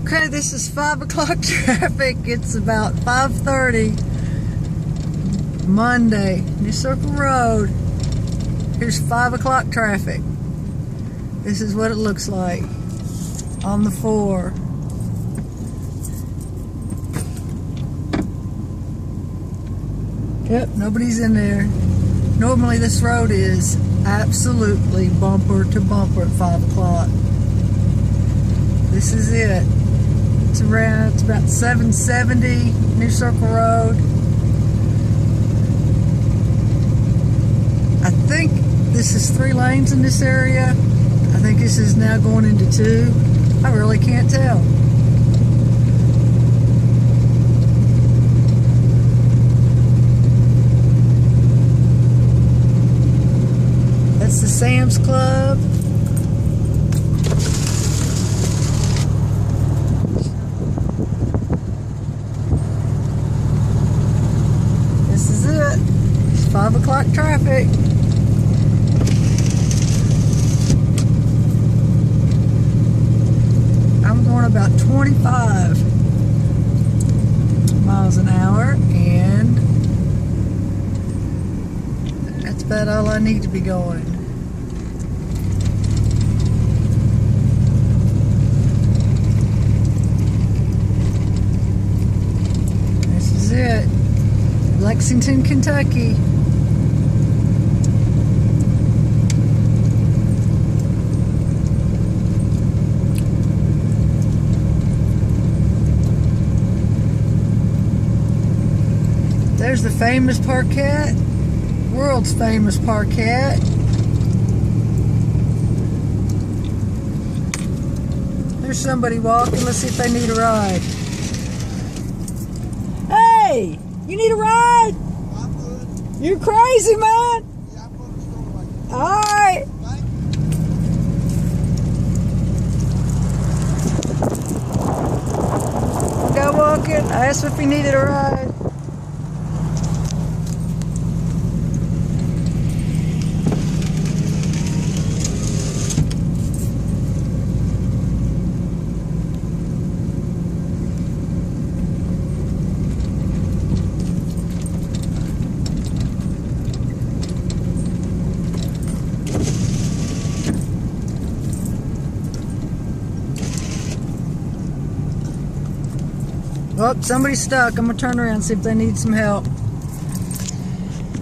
Okay, this is 5 o'clock traffic. It's about 5:30 Monday, New Circle Road. Here's 5 o'clock traffic. This is what it looks like on the 4. Yep, nobody's in there. Normally this road is absolutely bumper to bumper at 5 o'clock. This is it. It's about 770 New Circle Road. I think this is 3 lanes in this area. I think this is now going into 2. I really can't tell. That's the Sam's Club. This is it. It's 5 o'clock traffic. I'm going about 25 miles an hour, and that's about all I need to be going. This is it. Lexington, Kentucky. There's the famous parquet, world's famous parquet. There's somebody walking. Let's see if they need a ride. Hey, you need a ride? I'm good. You're crazy, man. Yeah, I'm going to the store right now. All right. Go walking. I asked if he needed a ride. Oh, somebody's stuck. I'm gonna turn around and see if they need some help.